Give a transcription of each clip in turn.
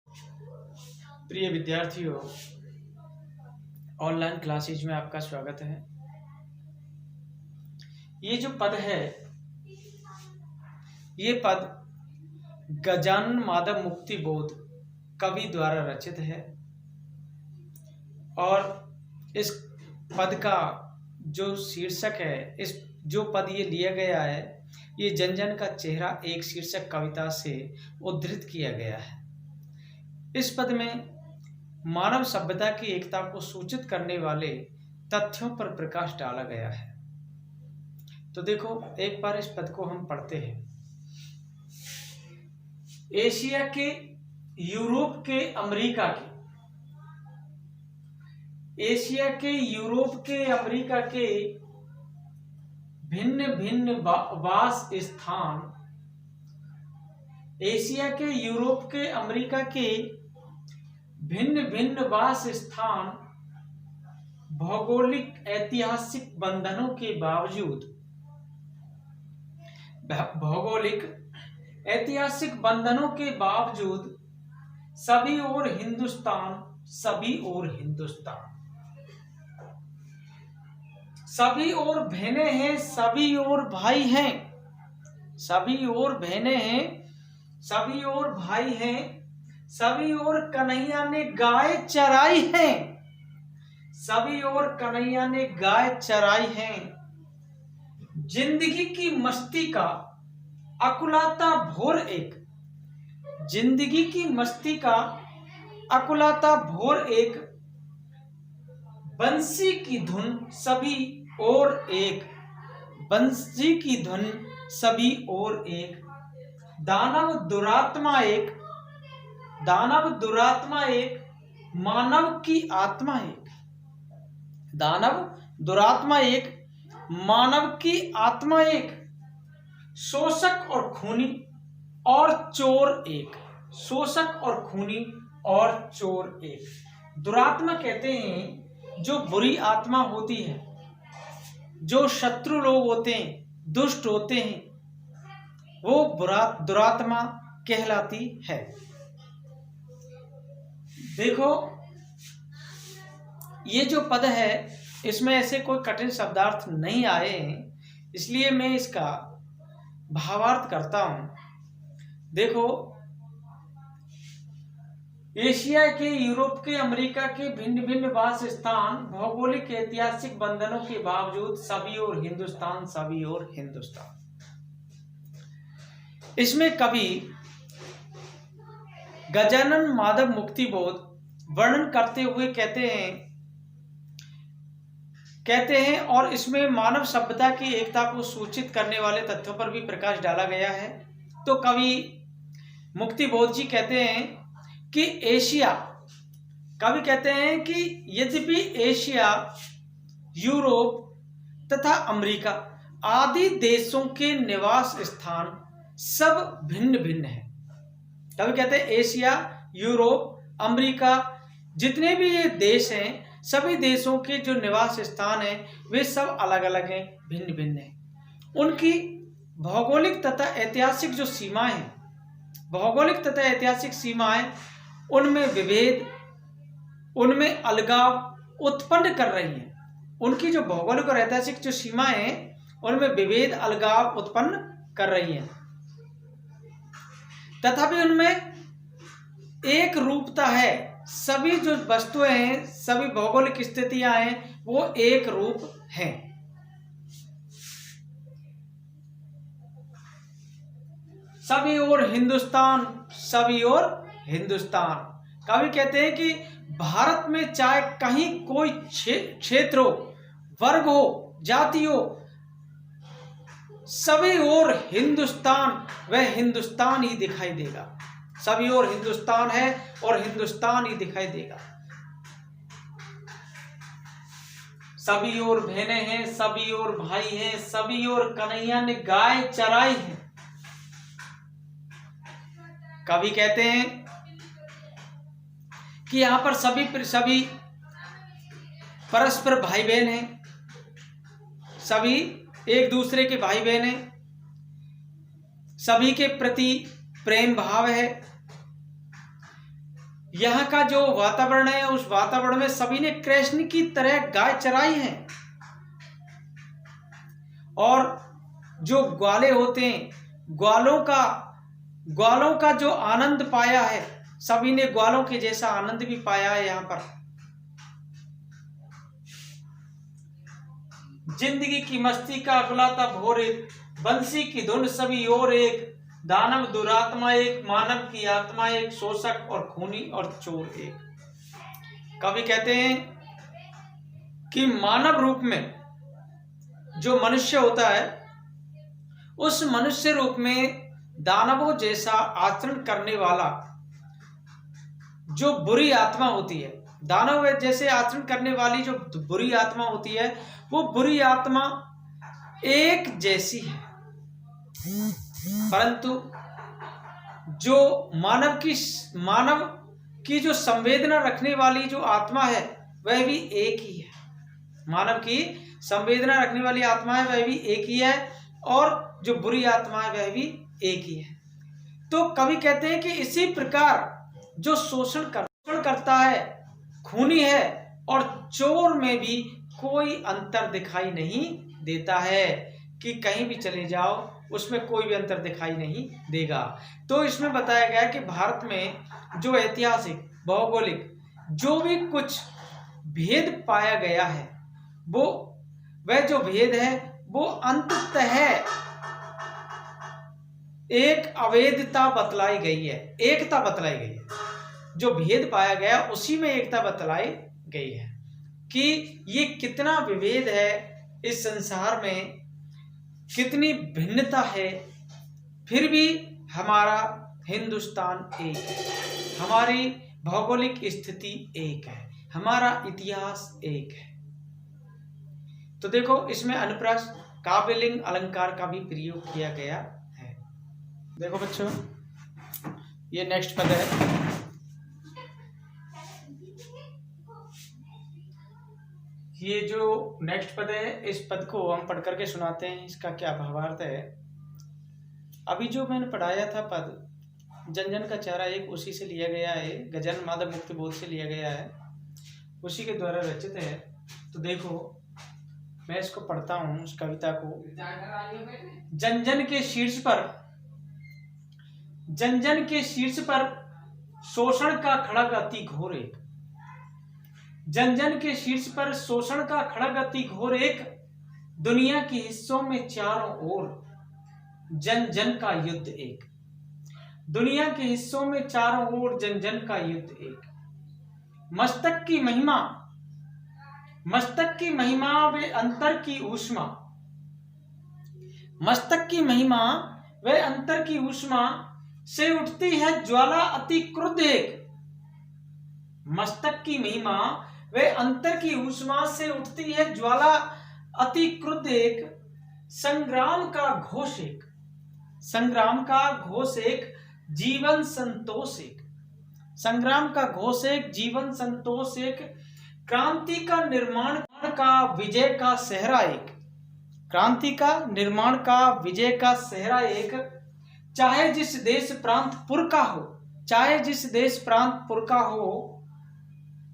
प्रिय विद्यार्थियों, online classes में आपका स्वागत है। ये जो पद है, ये पद गजानन माधव मुक्ति बोध कवि द्वारा रचित है और इस पद का जो शीर्षक है, इस जो पद ये लिया गया है, ये जन जन का चेहरा एक शीर्षक कविता से उद्धृत किया गया है। इस पद में मानव सभ्यता की एकता को सूचित करने वाले तथ्यों पर प्रकाश डाला गया है। तो देखो, एक बार इस पद को हम पढ़ते हैं। एशिया के, यूरोप के, अमेरिका के, एशिया के, यूरोप के, अमेरिका के भिन्न भिन्न वास स्थान, एशिया के, यूरोप के, अमेरिका के भिन्न भिन्न वास स्थान भौगोलिक ऐतिहासिक बंधनों के बावजूद, भौगोलिक ऐतिहासिक बंधनों के बावजूद सभी ओर हिंदुस्तान, सभी ओर हिंदुस्तान, सभी ओर बहनें हैं, सभी ओर भाई हैं, सभी ओर बहनें हैं, सभी ओर भाई हैं, सभी ओर कन्हैया ने गाय चराई है, सभी ओर कन्हैया ने गाय चराई है। जिंदगी की मस्ती का अकुलाता भोर एक, जिंदगी की मस्ती का अकुलाता भोर एक, बंसी की धुन सभी और एक, बंसी की धुन सभी और एक, दानव दुरात्मा एक, दानव दुरात्मा एक, मानव की आत्मा एक, दानव दुरात्मा एक, मानव की आत्मा एक, शोषक और खूनी और चोर एक, शोषक और खूनी और चोर एक। दुरात्मा कहते हैं जो बुरी आत्मा होती है, जो शत्रु लोग होते हैं, दुष्ट होते हैं, वो दुरात्मा कहलाती है। देखो, ये जो पद है, इसमें ऐसे कोई कठिन शब्दार्थ नहीं आए हैं, इसलिए मैं इसका भावार्थ करता हूं। देखो, एशिया के, यूरोप के, अमेरिका के भिन्न भिन्न वास स्थान भौगोलिक ऐतिहासिक बंधनों के बावजूद सभी और हिंदुस्तान, सभी और हिंदुस्तान। इसमें कवि गजानन माधव मुक्ति बोध वर्णन करते हुए कहते हैं और इसमें मानव सभ्यता की एकता को सूचित करने वाले तथ्यों पर भी प्रकाश डाला गया है। तो कवि मुक्ति बोध जी कहते हैं कि एशिया, कवि कहते हैं कि यद्यपि एशिया, यूरोप तथा अमेरिका आदि देशों के निवास स्थान सब भिन्न भिन्न हैं। कवि कहते हैं एशिया, यूरोप, अमेरिका, जितने भी ये देश हैं, सभी देशों के जो निवास स्थान हैं वे सब अलग अलग हैं, भिन्न भिन्न हैं। उनकी भौगोलिक तथा ऐतिहासिक जो सीमाएं हैं, भौगोलिक तथा ऐतिहासिक सीमाएं, उनमें विभेद, उनमें अलगाव उत्पन्न कर रही हैं। उनकी जो भौगोलिक और ऐतिहासिक जो सीमाएं हैं, उनमें विभेद, अलगाव उत्पन्न कर रही हैं, तथापि उनमें एक रूपता है। सभी जो वस्तुएं हैं, सभी भौगोलिक स्थितियां हैं, वो एक रूप हैं। सभी और हिंदुस्तान, सभी और हिंदुस्तान। कवि कहते हैं कि भारत में चाहे कहीं कोई क्षेत्र हो, वर्ग हो, जाति हो, सभी और हिंदुस्तान, वह हिंदुस्तान ही दिखाई देगा। सभी और हिंदुस्तान है और हिंदुस्तान ही दिखाई देगा। सभी और बहनें हैं, सभी और भाई हैं, सभी और कन्हैया ने गाय चराई है। कवि कहते हैं कि यहां पर सभी परस्पर भाई बहन हैं, सभी एक दूसरे के भाई बहन हैं, सभी के प्रति प्रेम भाव है, यहाँ का जो वातावरण है, उस वातावरण में सभी ने कृष्ण की तरह गाय चराई है, और जो ग्वाले होते हैं, ग्वालों का जो आनंद पाया है, सभी ने ग्वालों के जैसा आनंद भी पाया है। यहाँ पर जिंदगी की मस्ती का अगलाता भोर एक, बंसी की धुन सभी और एक, दानव दुरात्मा एक, मानव की आत्मा एक, शोषक और खूनी और चोर एक। कवि कहते हैं कि मानव रूप में जो मनुष्य होता है, उस मनुष्य रूप में दानवों जैसा आचरण करने वाला जो बुरी आत्मा होती है, दानव जैसे आचरण करने वाली जो बुरी आत्मा होती है, वो बुरी आत्मा एक जैसी है, परंतु जो मानव की जो संवेदना रखने वाली जो आत्मा है, वह भी एक ही है। मानव की संवेदना रखने वाली आत्मा है, वह भी एक ही है, और जो बुरी आत्मा है वह भी एक ही है। तो कवि कहते हैं कि इसी प्रकार जो शोषण करता है, खूनी है, और चोर में भी कोई अंतर दिखाई नहीं देता है, कि कहीं भी चले जाओ उसमें कोई भी अंतर दिखाई नहीं देगा। तो इसमें बताया गया कि भारत में जो ऐतिहासिक, भौगोलिक जो भी कुछ भेद पाया गया है, वह जो भेद है वो अंततः एक अवैधता बतलाई गई है, एकता बतलाई गई है। जो भेद पाया गया उसी में एकता बतलाई गई है, कि ये कितना विभेद है इस संसार में, कितनी भिन्नता है, फिर भी हमारा हिंदुस्तान एक है, हमारी भौगोलिक स्थिति एक है, हमारा इतिहास एक है। तो देखो इसमें अनुप्रास, काव्यलिंग, अलंकार का भी प्रयोग किया गया है। देखो बच्चों, ये नेक्स्ट पद है। ये जो नेक्स्ट पद है, इस पद को हम पढ़ करके सुनाते हैं, इसका क्या भावार्थ है। अभी जो मैंने पढ़ाया था पद, जन का चेहरा एक, उसी से लिया गया है, गजन माधव मुक्ति बोध से लिया गया है, उसी के द्वारा रचित है। तो देखो मैं इसको पढ़ता हूं, उस कविता को। जन के शीर्ष पर शोषण का खड़ग अति घोर एक, जन के शीर्ष पर शोषण का खड़ग अति घोर एक, दुनिया के हिस्सों में चारों ओर जन का युद्ध एक, दुनिया के हिस्सों में चारों ओर जन का युद्ध एक। मस्तक की महिमा वे अंतर की ऊष्मा, मस्तक की महिमा वे अंतर की ऊष्मा से उठती है ज्वाला अति क्रुद्ध एक, मस्तक की महिमा वे अंतर की ऊष्मा से उठती है ज्वाला अति क्रुद्ध एक, संग्राम का घोष एक, संग्राम का घोष एक, जीवन संतोष एक, संग्राम का घोष एक, जीवन संतोष एक, क्रांति का निर्माण का विजय का सेहरा एक, क्रांति का निर्माण का विजय का सेहरा एक, चाहे जिस देश प्रांत पुर का हो, चाहे जिस देश प्रांत पुर का हो,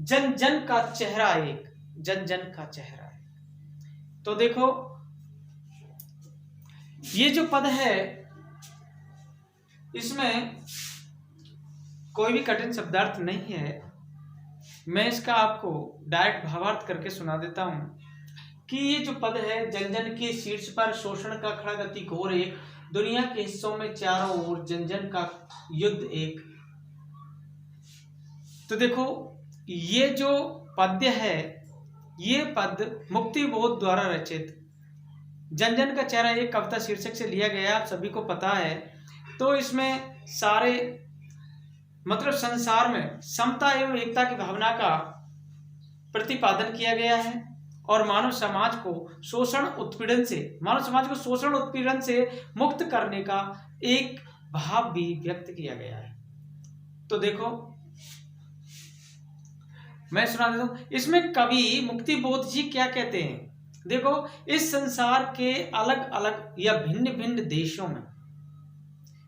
जन जन का चेहरा एक, जन जन का चेहरा एक। तो देखो ये जो पद है, इसमें कोई भी कठिन शब्दार्थ नहीं है। मैं इसका आपको डायरेक्ट भावार्थ करके सुना देता हूं कि ये जो पद है, जन जन के शीर्ष पर शोषण का खड़ग अति घोर एक, दुनिया के हिस्सों में चारों ओर जन जन का युद्ध एक। तो देखो ये जो पद्य है, ये पद मुक्ति बोध द्वारा रचित जन जन का चेहरा एक कविता शीर्षक से लिया गया, आप सभी को पता है। तो इसमें सारे मतलब संसार में समता एवं एकता की भावना का प्रतिपादन किया गया है, और मानव समाज को शोषण उत्पीड़न से मुक्त करने का एक भाव भी व्यक्त किया गया है। तो देखो मैं सुना देता हूं, इसमें कवि मुक्ति बोध जी क्या कहते हैं। देखो इस संसार के अलग अलग या भिन्न भिन्न देशों में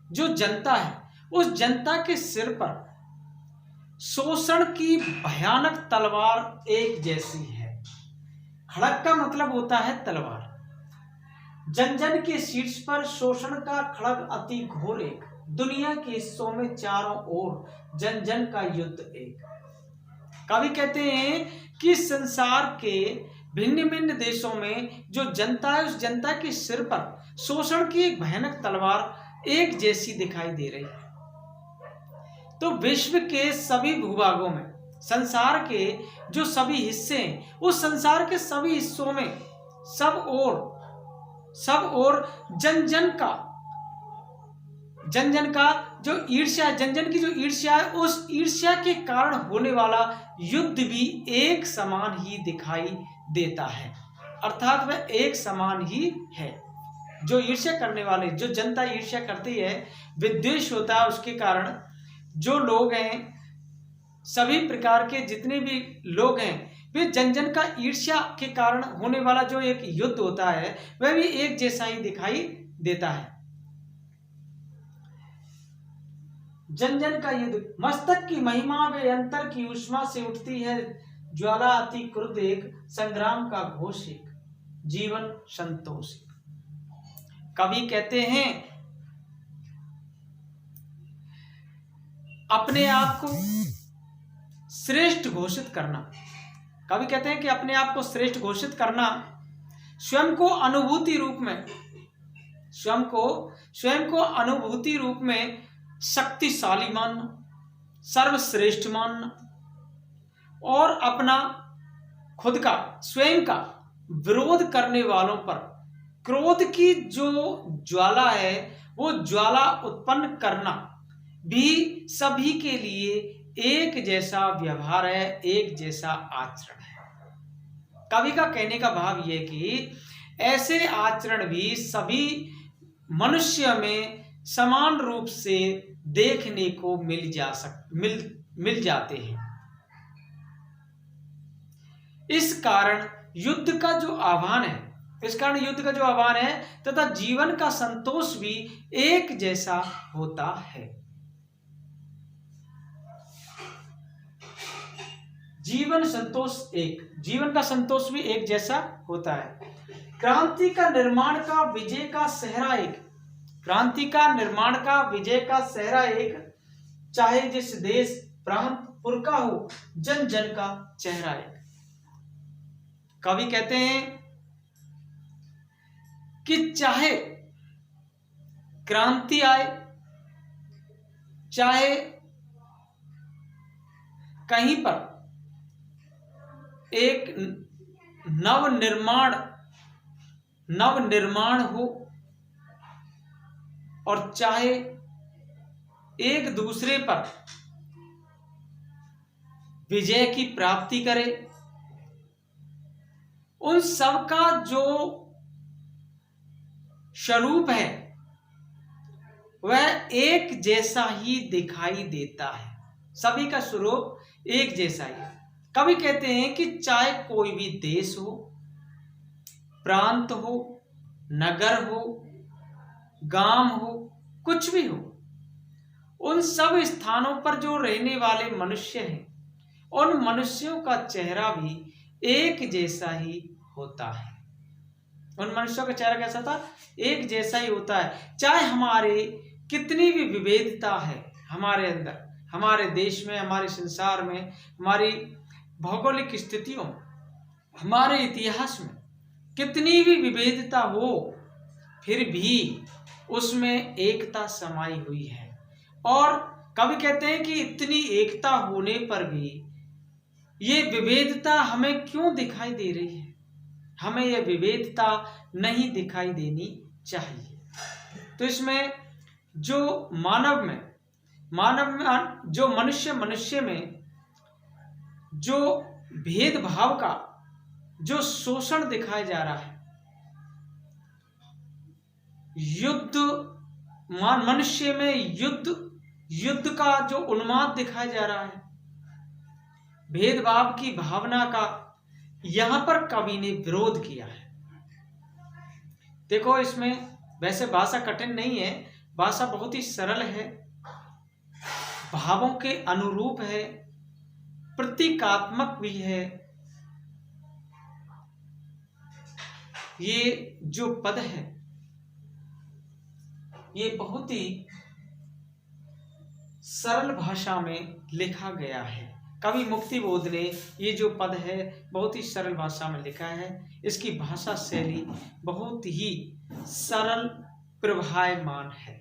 जो जनता है, उस जनता के सिर पर शोषण की भयानक तलवार एक जैसी है। खड़ग का मतलब होता है तलवार। जन जन के शीर्ष पर शोषण का खड़ग अति घोर एक। दुनिया के हिस्सों में चारों ओर जन जन का युद्ध एक। कवि कहते हैं कि संसार के भिन्न भिन्न देशों में जो जनता है, उस जनता के सिर पर शोषण की एक भयानक तलवार एक जैसी दिखाई दे रही है। तो विश्व के सभी भूभागों में, संसार के जो सभी हिस्से हैं, उस संसार के सभी हिस्सों में सब और जन जन का जो ईर्ष्या, जन जन की जो ईर्ष्या है, उस ईर्ष्या के कारण होने वाला युद्ध भी एक समान ही दिखाई देता है। अर्थात वह एक समान ही है। जो ईर्ष्या करने वाले, जो जनता ईर्ष्या करती है, विद्वेष होता है, उसके कारण जो लोग हैं, सभी प्रकार के जितने भी लोग हैं, वे जन जन का ईर्ष्या के कारण होने वाला जो एक युद्ध होता है, वह भी एक जैसा ही दिखाई देता है। जन जन का युद्ध, मस्तक की महिमा वे अंतर की उष्मा से उठती है ज्वाला, अति क्रुद्ध एक संग्राम का घोष एक, जीवन संतोष। कवि कहते हैं अपने आप को श्रेष्ठ घोषित करना। कवि कहते हैं कि अपने आप को श्रेष्ठ घोषित करना, स्वयं को अनुभूति रूप में, स्वयं को अनुभूति रूप में शक्तिशाली मानना, सर्वश्रेष्ठ मानना, और अपना खुद का, स्वयं का विरोध करने वालों पर क्रोध की जो ज्वाला है, वो ज्वाला उत्पन्न करना भी सभी के लिए एक जैसा व्यवहार है, एक जैसा आचरण है। कवि का कहने का भाव यह कि ऐसे आचरण भी सभी मनुष्य में समान रूप से देखने को मिल जाते हैं। इस कारण युद्ध का जो आह्वान है, तथा जीवन का संतोष भी एक जैसा होता है। जीवन का संतोष भी एक जैसा होता है। क्रांति का निर्माण का विजय का सहरा एक, चाहे जिस देश प्रांत पुर का हो, जन जन का चेहरा एक। कवि कहते हैं कि चाहे क्रांति आए, चाहे कहीं पर एक नव निर्माण हो, और चाहे एक दूसरे पर विजय की प्राप्ति करे, उन सब का जो स्वरूप है वह एक जैसा ही दिखाई देता है। सभी का स्वरूप एक जैसा ही है। कवि कहते हैं कि चाहे कोई भी देश हो, प्रांत हो, नगर हो, गांव हो, कुछ भी हो, उन सब स्थानों पर जो रहने वाले मनुष्य हैं, उन मनुष्यों का चेहरा भी एक जैसा ही होता है। उन मनुष्यों का चेहरा कैसा था? एक जैसा ही होता है। चाहे हमारे कितनी भी विविधता है हमारे अंदर, हमारे देश में, हमारे संसार में, हमारी भौगोलिक स्थितियों में, हमारे इतिहास में कितनी भी विविधता हो, फिर भी उसमें एकता समाई हुई है। और कवि कहते हैं कि इतनी एकता होने पर भी ये विविधता हमें क्यों दिखाई दे रही है? हमें यह विविधता नहीं दिखाई देनी चाहिए। तो इसमें जो जो मनुष्य में जो भेदभाव का जो शोषण दिखाया जा रहा है, मनुष्य में युद्ध का जो उन्माद दिखाया जा रहा है, भेदभाव की भावना का यहां पर कवि ने विरोध किया है। देखो, इसमें वैसे भाषा कठिन नहीं है, भाषा बहुत ही सरल है, भावों के अनुरूप है, प्रतीकात्मक भी है। ये जो पद है ये बहुत ही सरल भाषा में लिखा गया है। कवि मुक्तिबोध ने ये जो पद है बहुत ही सरल भाषा में लिखा है। इसकी भाषा शैली बहुत ही सरल प्रभायमान है।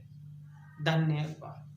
धन्यवाद।